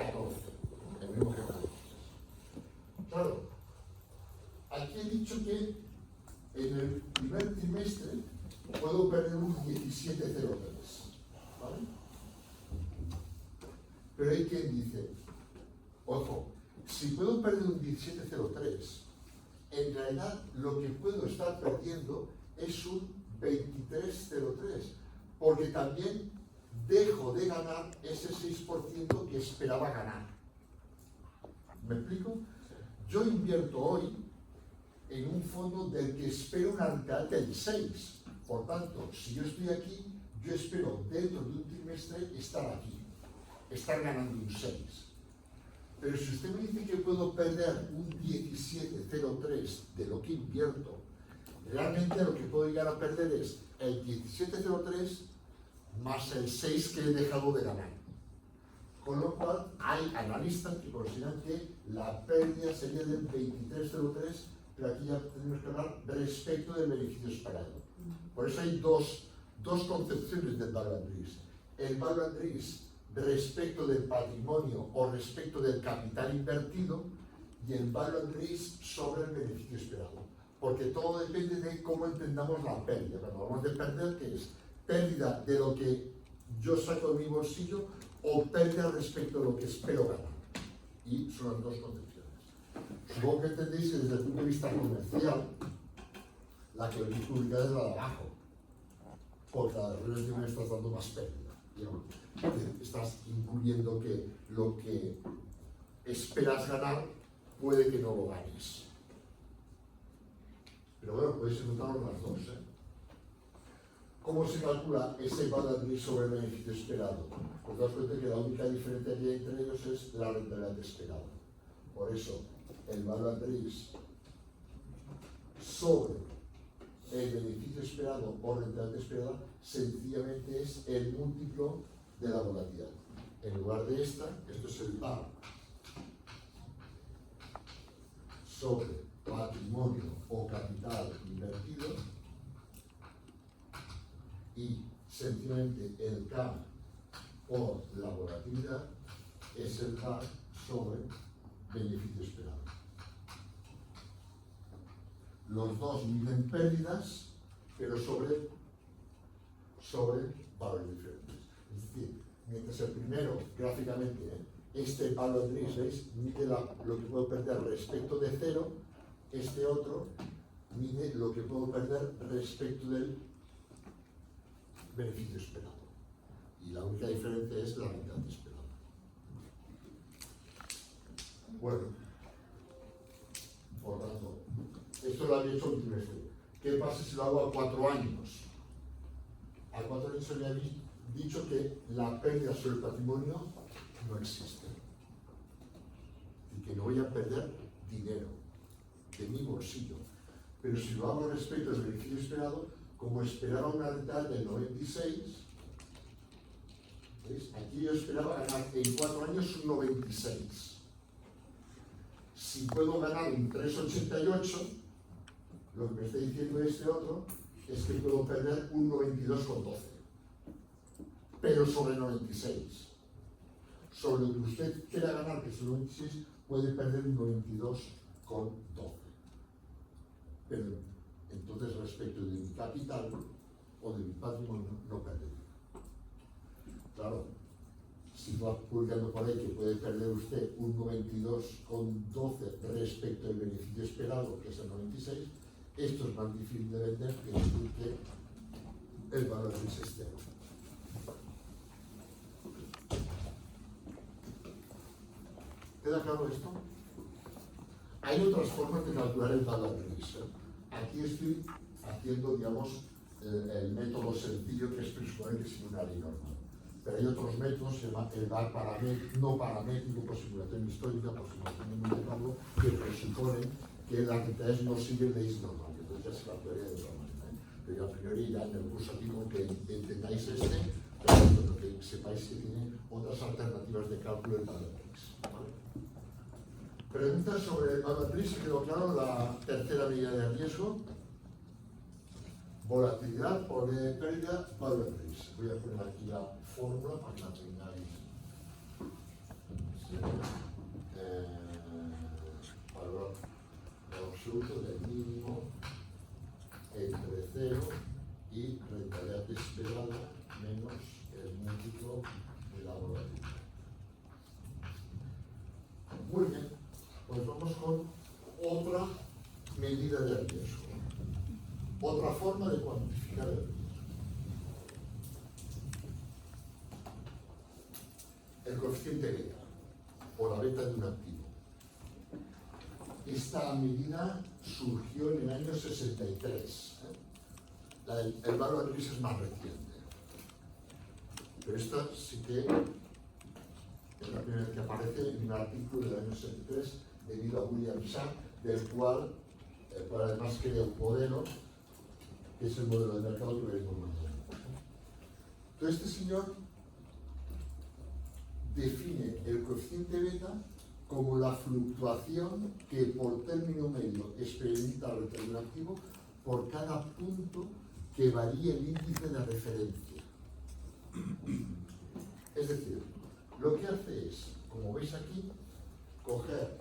14, el mismo que 14. Claro, aquí he dicho que en el primer trimestre puedo perder un 17,03, ¿vale? Pero hay quien dice, ojo, si puedo perder un 17,03, en realidad lo que puedo estar perdiendo es un 23,03, porque también dejo de ganar ese 6% que esperaba ganar. ¿Me explico? Yo invierto hoy en un fondo del que espero una rentabilidad del 6. Por tanto, si yo estoy aquí, yo espero dentro de un trimestre estar aquí, estar ganando un 6. Pero si usted me dice que puedo perder un 17,03 de lo que invierto, realmente lo que puedo llegar a perder es el 17,03 más el 6 que he dejado de ganar. Con lo cual, hay analistas que consideran que la pérdida sería del 23,03, pero aquí ya tenemos que hablar respecto del beneficio esperado. Por eso hay dos concepciones del value at risk. El value at risk respecto del patrimonio o respecto del capital invertido, y el value at risk sobre el beneficio esperado. Porque todo depende de cómo entendamos la pérdida. Cuando hablamos de perder, ¿qué es? Pérdida de lo que yo saco de mi bolsillo o pérdida respecto de lo que espero ganar. Y son las dos concepciones. Supongo que entendéis que desde el punto de vista comercial, la que venís publicada es la de abajo, porque la de arriba me estás dando más pérdida. Digamos. Estás incluyendo que lo que esperas ganar puede que no lo ganes. Pero bueno, podéis encontrar las dos. ¿Cómo se calcula ese value at risk sobre el beneficio esperado? Pues daos cuenta que la única diferencia que hay entre ellos es la rentabilidad esperada. Por eso, el value at risk sobre el beneficio esperado o rentabilidad esperada sencillamente es el múltiplo de la volatilidad. En lugar de esta, esto es el par sobre patrimonio o capital invertido, y sencillamente el K por la volatilidad es el par sobre beneficio esperado. Los dos miden pérdidas, pero sobre valores diferentes. Es decir, mientras el primero, gráficamente, este value at risk, ¿veis? Mide lo que puedo perder respecto de cero, este otro mide lo que puedo perder respecto del beneficio esperado. Y la única diferencia es la rentabilidad esperada. Bueno, por tanto, esto lo había hecho un trimestre. ¿Qué pasa si lo hago a 4 años? A 4 años se me había dicho que la pérdida sobre el patrimonio no existe. Y que no voy a perder dinero de mi bolsillo. Pero si lo hago respecto al beneficio esperado, como esperaba una rentabilidad del 96, ¿veis? Aquí yo esperaba ganar en 4 años un 96. Si puedo ganar un 3,88, lo que me está diciendo este otro es que puedo perder un 92,12. Pero sobre 96. Sobre lo que usted quiera ganar, que es el 96, puede perder un 92,12. Pero entonces respecto de mi capital o de mi patrimonio no perdería. Claro, si va publicando por ahí que puede perder usted un 92,12 respecto al beneficio esperado, que es el 96, esto es más difícil de vender que decir que el valor es externo. ¿Queda claro esto? Hay otras formas de calcular el valor risk. Aquí estoy haciendo, digamos, el método sencillo, que es presupone que es una ley normal. Pero hay otros métodos, se llama el VAR no paramétrico por simulación histórica, por simulación de Monte Carlo, que presuponen que las entidades no siguen leyes normales. Entonces ya se calcularía de otra manera. Pero a priori ya en el curso aquí con que entendáis pero que sepáis que tiene otras alternativas de cálculo del valor risk. ¿Vale? Preguntas sobre el value at risk, quedó claro. La tercera medida de riesgo, volatilidad o de pérdida, value at risk. Voy a poner aquí la fórmula para que la tengáis. Sí. valor absoluto del mínimo entre 0 y rentabilidad esperada menos el múltiplo de la volatilidad. Muy bien, pues vamos con otra medida de riesgo, otra forma de cuantificar el riesgo. El coeficiente beta, o la beta de un activo. Esta medida surgió en el año 63. El valor de crisis es más reciente. Pero esta sí que es la primera vez que aparece en un artículo del año 63 debido a William Sharp, del cual además crea un modelo, que es el modelo de mercado que veremos mañana. Entonces este señor define el coeficiente beta como la fluctuación que por término medio experimenta el retorno del activo por cada punto que varíe el índice de referencia. Es decir, lo que hace es, como veis aquí, coger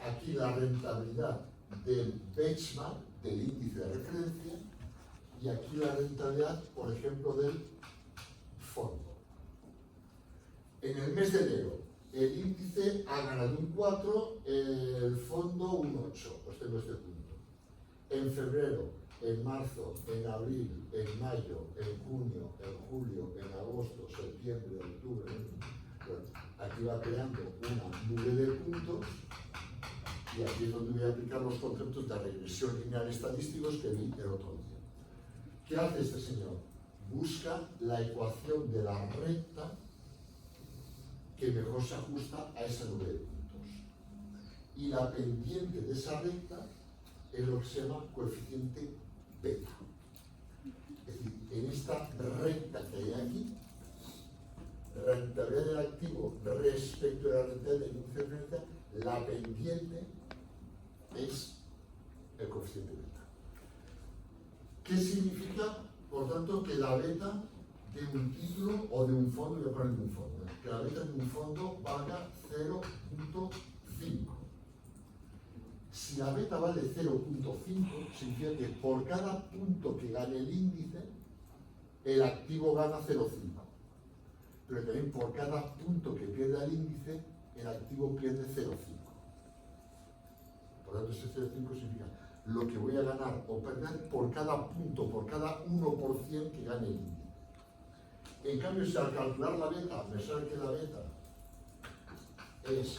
aquí la rentabilidad del benchmark, del índice de referencia, y aquí la rentabilidad, por ejemplo, del fondo. En el mes de enero, el índice ha ganado un 4, el fondo un 8, pues tengo este punto. En febrero, en marzo, en abril, en mayo, en junio, en julio, en agosto, septiembre, octubre, bueno, aquí va creando una nube de puntos y aquí es donde voy a aplicar los conceptos de regresión lineal estadísticos que vi el otro día. ¿Qué hace este señor? Busca la ecuación de la recta que mejor se ajusta a esa nube de puntos. Y la pendiente de esa recta es lo que se llama coeficiente beta. Es decir, en esta recta que hay aquí, rentabilidad del activo respecto de la rentabilidad del índice de referencia, la pendiente es el coeficiente beta. ¿Qué significa, por tanto, que la beta de un título o de un fondo, voy a poner de un fondo, que la beta de un fondo valga 0.5? Si la beta vale 0.5, significa que por cada punto que gane el índice, el activo gana 0.5. Pero también por cada punto que pierda el índice, el activo pierde 0.5. Por lo tanto, ese 0.5 significa lo que voy a ganar o perder por cada punto, por cada 1% que gane el índice. En cambio, si al calcular la beta, me sale que la beta es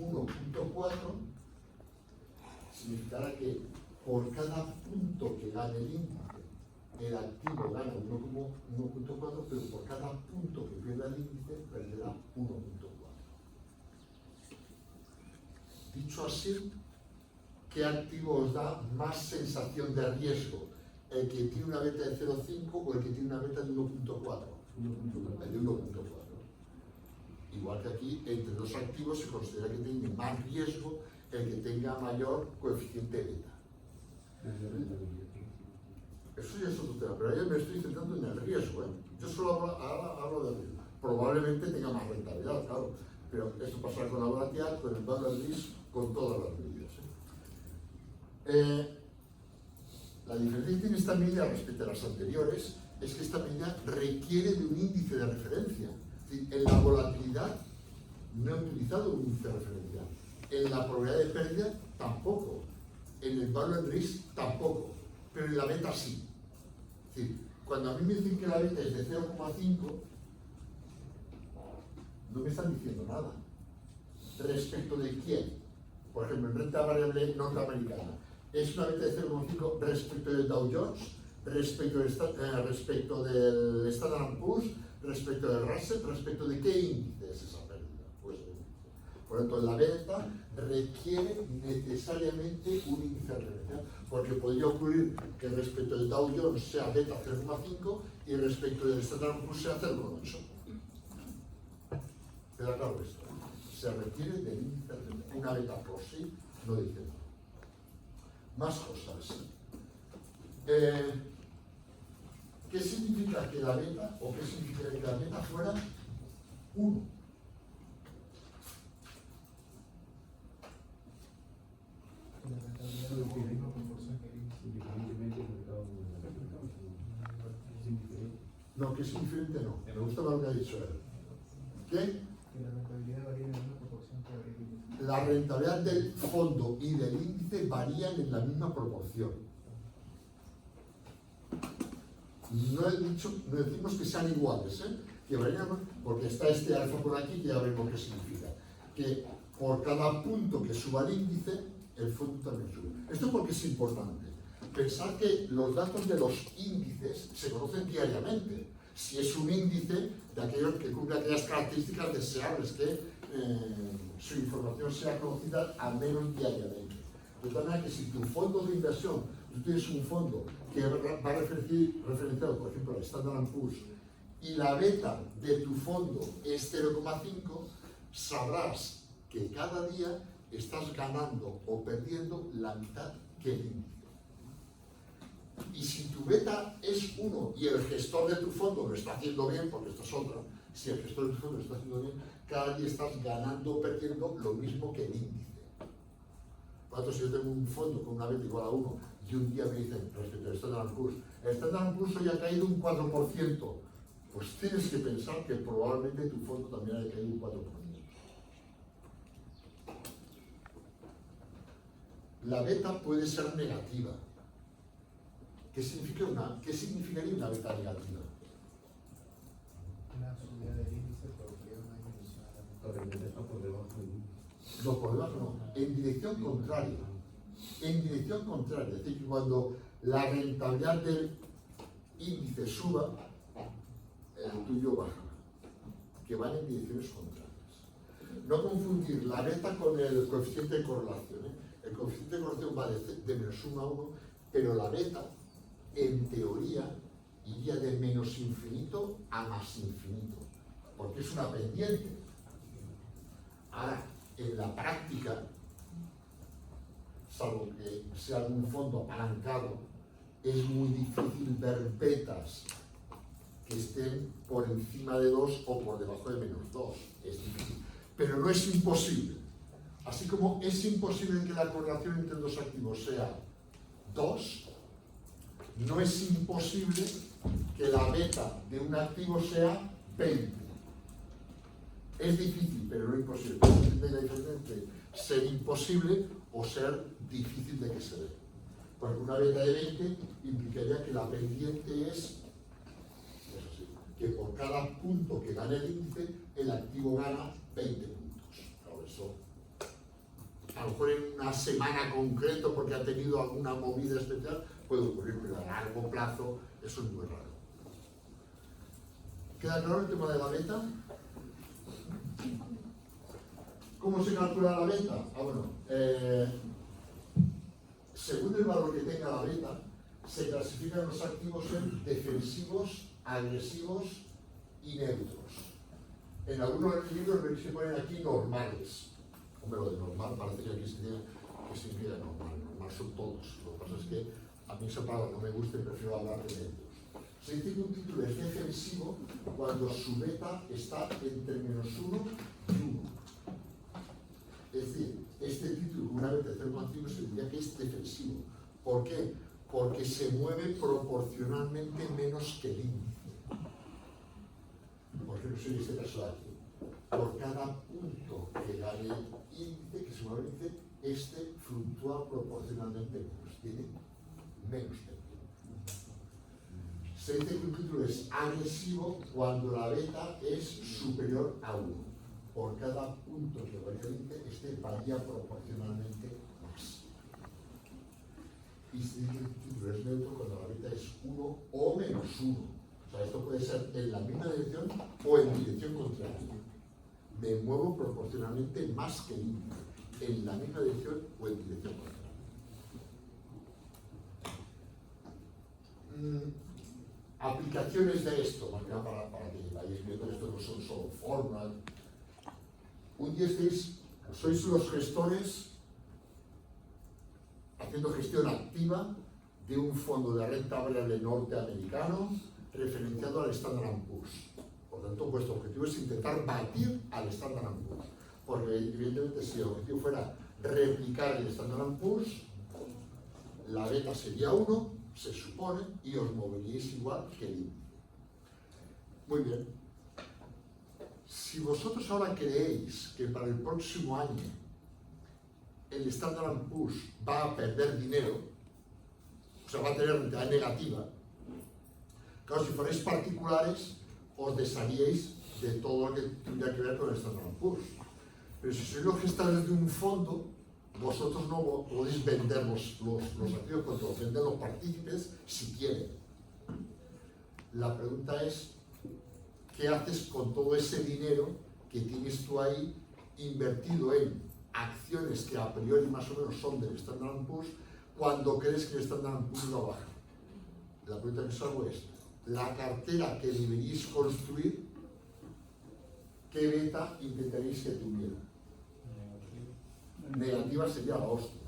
1.4, significará que por cada punto que gane el índice, el activo gana 1.4, pero por cada punto que pierda el índice, perderá 1.4. Dicho así, ¿qué activo os da más sensación de riesgo? ¿El que tiene una beta de 0.5 o el que tiene una beta de 1.4? El de 1.4. Igual que aquí, entre dos activos se considera que tiene más riesgo el que tenga mayor coeficiente beta. Eso ya es otro tema, pero yo me estoy centrando en el riesgo. Yo solo hablo de riesgo. Probablemente tenga más rentabilidad, claro, pero esto pasa con la volatilidad, con el valor de riesgo, con todas las medidas. La diferencia que tiene esta medida respecto a las anteriores es que esta medida requiere de un índice de referencia. Es decir, en la volatilidad no he utilizado un índice de referencia. En la probabilidad de pérdida tampoco. En el value at risk tampoco. Pero en la beta sí. Es decir, cuando a mí me dicen que la beta es de 0,5, no me están diciendo nada. ¿Respecto de quién? Por ejemplo, en renta variable norteamericana. Es una beta de 0,5 respecto del Dow Jones, respecto del Standard & Poor's, respecto del Russell, respecto de qué índice es esa pérdida. Pues, por lo tanto, la beta requiere necesariamente un índice de referencia, porque podría ocurrir que respecto del Dow Jones sea beta 0,5 y respecto del Standard & Poor's sea 0,8. ¿Queda claro esto? Se requiere del índice de referencia. Una beta por sí no dice nada. Más cosas. ¿Qué significa que la beta, o qué significa que la beta fuera 1? la misma proporción que el índice. Independientemente del mercado es indiferente. No, que es indiferente no. Me gusta lo que ha dicho él. ¿Qué? Que la rentabilidad varía en la misma proporción que el índice. La rentabilidad del fondo y del índice varían en la misma proporción. No decimos que sean iguales, que varían, porque está este alfa por aquí que ya veremos qué significa. Que por cada punto que suba el índice, el fondo también sube. Esto porque es importante. Pensar que los datos de los índices se conocen diariamente. Si es un índice de aquellos que cumple aquellas características deseables que su información sea conocida al menos diariamente. De tal manera que si tu fondo de inversión, tú tienes un fondo que va referenciado, por ejemplo, al Standard & Poor's, y la beta de tu fondo es 0,5, sabrás que cada día estás ganando o perdiendo la mitad que el índice. Y si tu beta es 1 y el gestor de tu fondo lo está haciendo bien, porque esto es otra, si el gestor de tu fondo lo está haciendo bien, cada día estás ganando o perdiendo lo mismo que el índice. Por lo tanto, si yo tengo un fondo con una beta igual a 1 y un día me dicen respecto al Standard & Poor's, el Standard & Poor's hoy ha caído un 4%, pues tienes que pensar que probablemente tu fondo también haya caído un 4%. La beta puede ser negativa. ¿Qué significaría una beta negativa? Una subida del índice provocaría una disminución de la rentabilidad. Está por debajo del índice. No, por debajo no, en dirección contraria. En dirección contraria, es decir, que cuando la rentabilidad del índice suba, el tuyo baja, que van en direcciones contrarias. No confundir la beta con el coeficiente de correlación. El coeficiente de correlación va de menos 1 a 1, pero la beta, en teoría, iría de menos infinito a más infinito, porque es una pendiente. Ahora, en la práctica, salvo que sea algún fondo apalancado, es muy difícil ver betas que estén por encima de 2 o por debajo de menos 2. Es difícil, pero no es imposible. Así como es imposible que la correlación entre dos activos sea 2, no es imposible que la beta de un activo sea 20. Es difícil, pero no imposible. Hay la diferencia entre ser imposible o ser difícil de que se dé. Porque una beta de 20 implicaría que la pendiente es así, que por cada punto que gane el índice, el activo gana 20 puntos. Claro, eso, a lo mejor en una semana concreto, porque ha tenido alguna movida especial, puede ocurrir, pero a largo plazo eso es muy raro. ¿Queda claro el tema de la beta? ¿Cómo se calcula la beta? Bueno, según el valor que tenga la beta, se clasifican los activos en defensivos, agresivos y neutros. En algunos libros se ponen aquí normales. Hombre, lo de normal parece que aquí significa normal. Normal son todos. Lo que pasa es que a mí esa palabra no me gusta y prefiero hablar de neutros. Se dice que un título es defensivo cuando su beta está entre menos 1 y 1. Es decir, este título, una beta de 0,5, se diría que es defensivo. ¿Por qué? Porque se mueve proporcionalmente menos que el índice. Por ejemplo, si en este caso de aquí, por cada punto que gane el índice, que se mueve el índice, este fluctúa proporcionalmente menos, tiene menos que el índice. Se dice que un título es agresivo cuando la beta es superior a 1. Por cada punto que varía el índice, este varía proporcionalmente más. Y se dice que el título es neutro cuando la beta es 1 o menos 1. O sea, esto puede ser en la misma dirección o en dirección contraria. Me muevo proporcionalmente más que el índice, en la misma dirección o en dirección contraria. Aplicaciones de esto, más que nada para que vayáis viendo que esto no son solo fórmulas. Un día sois los gestores haciendo gestión activa de un fondo de renta variable norteamericano referenciado al Standard & Poor's. Por tanto, vuestro objetivo es intentar batir al Standard & Poor's. Porque evidentemente si el objetivo fuera replicar el Standard & Poor's, la beta sería 1, se supone, y os moveríais igual que el índice. Muy bien. Si vosotros ahora creéis que para el próximo año el Standard & Poor's va a perder dinero, o sea, va a tener rentabilidad negativa, claro, si fuerais particulares, os desharíais de todo lo que tendría que ver con el Standard & Poor's. Pero si sois los gestores de un fondo, vosotros no podéis vender los activos, cuando los venden los partícipes si quieren. La pregunta es, ¿qué haces con todo ese dinero que tienes tú ahí invertido en acciones que a priori más o menos son del Standard & Poor's cuando crees que el Standard & Poor's va a bajar? La pregunta que os hago es, la cartera que deberíais construir, ¿qué beta intentaréis que tuviera? Negativa sería la hostia.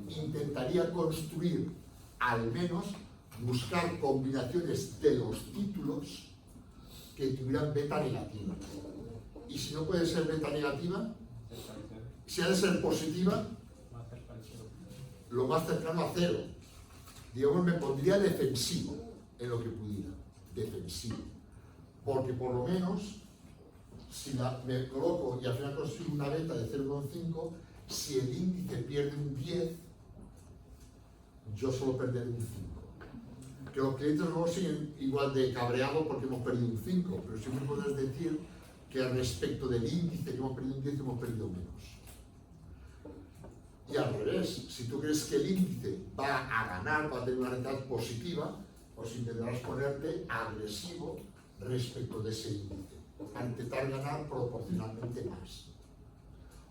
Intentaría construir, al menos, buscar combinaciones de los títulos que tuvieran beta negativa. Y si no puede ser beta negativa, si ha de ser positiva, lo más cercano a cero. Digamos, me pondría defensivo en lo que pudiera. Defensivo. Porque por lo menos, si me coloco y al final consigo una beta de 0,5, si el índice pierde un 10, yo solo perderé un 5. Que los clientes luego siguen igual de cabreados porque hemos perdido un 5, pero siempre puedes decir que respecto del índice que hemos perdido un 10, hemos perdido menos. Y al revés, si tú crees que el índice va a ganar, va a tener una rentabilidad positiva, pues intentarás ponerte agresivo respecto de ese índice, a intentar ganar proporcionalmente más.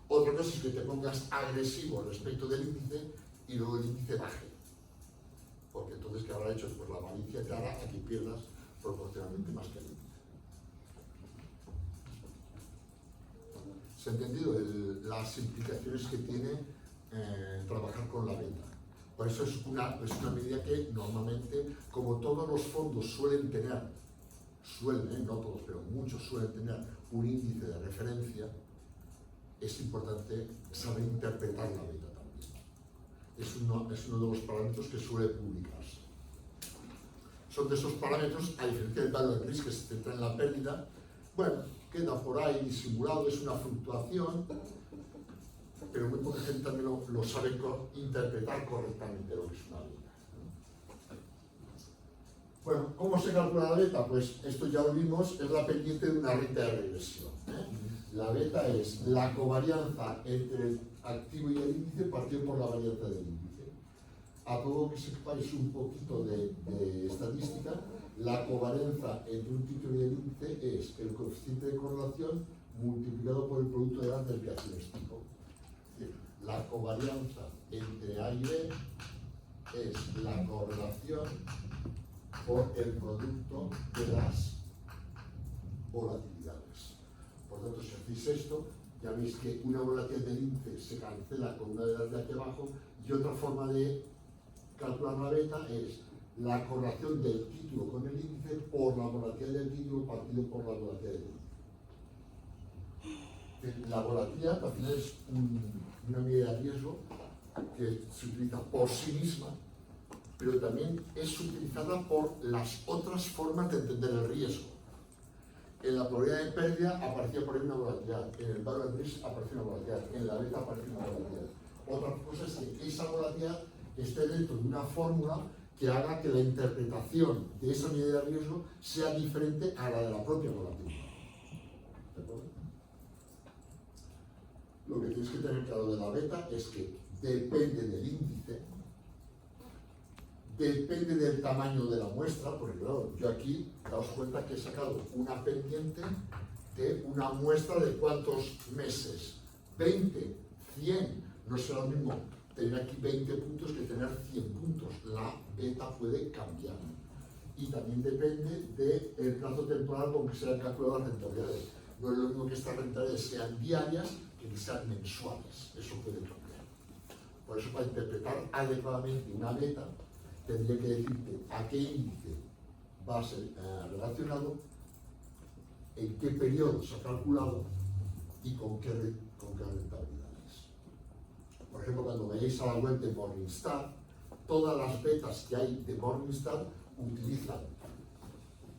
Otra cosa es que te pongas agresivo respecto del índice y luego el índice baje. Porque entonces, ¿qué habrá hecho? Pues la avaricia te hará a que pierdas proporcionalmente más que el índice. ¿Se ha entendido las implicaciones que tiene trabajar con la beta? Por eso es una medida que normalmente, como todos los fondos suelen tener, no todos, pero muchos suelen tener un índice de referencia, es importante saber interpretar la beta también. Es uno de los parámetros que suele publicarse. Son de esos parámetros, a diferencia del value at risk, que se centra en la pérdida, bueno, queda por ahí disimulado, es una fluctuación, pero muy poca gente también lo sabe interpretar correctamente lo que es una beta. Bueno, ¿cómo se calcula la beta? Pues esto ya lo vimos, es la pendiente de una renta de regresión. La beta es la covarianza entre el activo y el índice partido por la varianza del índice. A todo que sepáis un poquito de estadística, la covarianza entre un título y el índice es el coeficiente de correlación multiplicado por el producto de las desviaciones tipo. La covarianza entre A y B es la correlación por el producto de las volatilidades. Por tanto, si hacéis esto, ya veis que una volatilidad del índice se cancela con una de las de aquí abajo, y otra forma de calcular la beta es la correlación del título con el índice por la volatilidad del título partido por la volatilidad del índice. La volatilidad al final es una medida de riesgo que se utiliza por sí misma, pero también es utilizada por las otras formas de entender el riesgo. En la probabilidad de pérdida aparecía por ahí una volatilidad, en el value at risk aparecía una volatilidad, en la beta aparece una volatilidad. Otra cosa es que esa volatilidad esté dentro de una fórmula que haga que la interpretación de esa medida de riesgo sea diferente a la de la propia volatilidad. ¿De acuerdo? Lo que tienes que tener claro de la beta es que depende del índice, depende del tamaño de la muestra, porque claro, yo aquí, daos cuenta que he sacado una pendiente de una muestra de cuántos meses, 20, 100, no será lo mismo tener aquí 20 puntos que tener 100 puntos, la beta puede cambiar. Y también depende del plazo temporal con que se han calculado las rentabilidades. No es lo mismo que estas rentabilidades sean diarias que sean mensuales, eso puede cambiar. Por eso, para interpretar adecuadamente una beta, tendría que decirte a qué índice va a ser relacionado, en qué periodo se ha calculado y con qué rentabilidades. Por por ejemplo, cuando veáis a la web de Morningstar, todas las betas que hay de Morningstar utilizan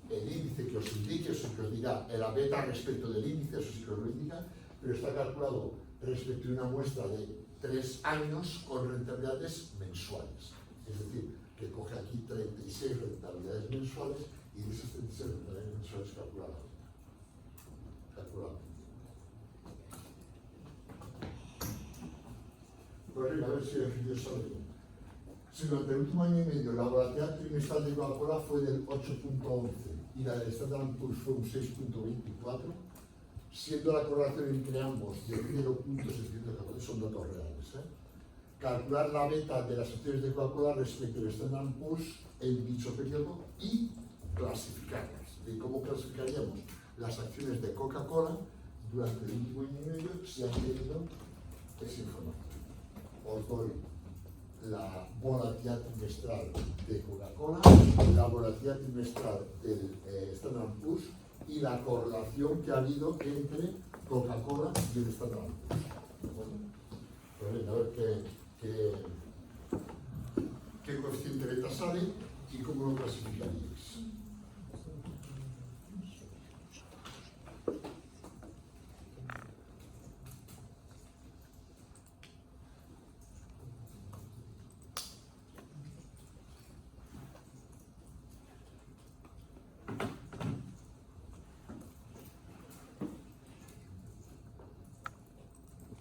el índice que os indique, eso sí que os dirá la beta respecto del índice, eso sí que os lo indica, pero está calculado respecto de una muestra de 3 años con rentabilidades mensuales. Es decir, que coge aquí 36 rentabilidades mensuales y de esas 36 rentabilidades mensuales calcula la beta. Pues venga, a ver si el ejercicio sale bien. Si durante el último año y medio la volatilidad trimestral de Coca-Cola fue del 8.11 y la del Standard & Poor's fue un 6.24, siendo la correlación entre ambos de 0.614, son datos reales. Calcular la beta de las acciones de Coca-Cola respecto al Standard & Poor's en dicho periodo y clasificarlas. ¿Y cómo clasificaríamos las acciones de Coca-Cola durante el último año y medio si han tenido esa información? Os doy la volatilidad trimestral de Coca-Cola, la volatilidad trimestral del Standard & Poor's y la correlación que ha habido entre Coca-Cola y el Standard & Poor's. Pues venga, a ver qué coeficiente beta sale y cómo lo clasificaríais.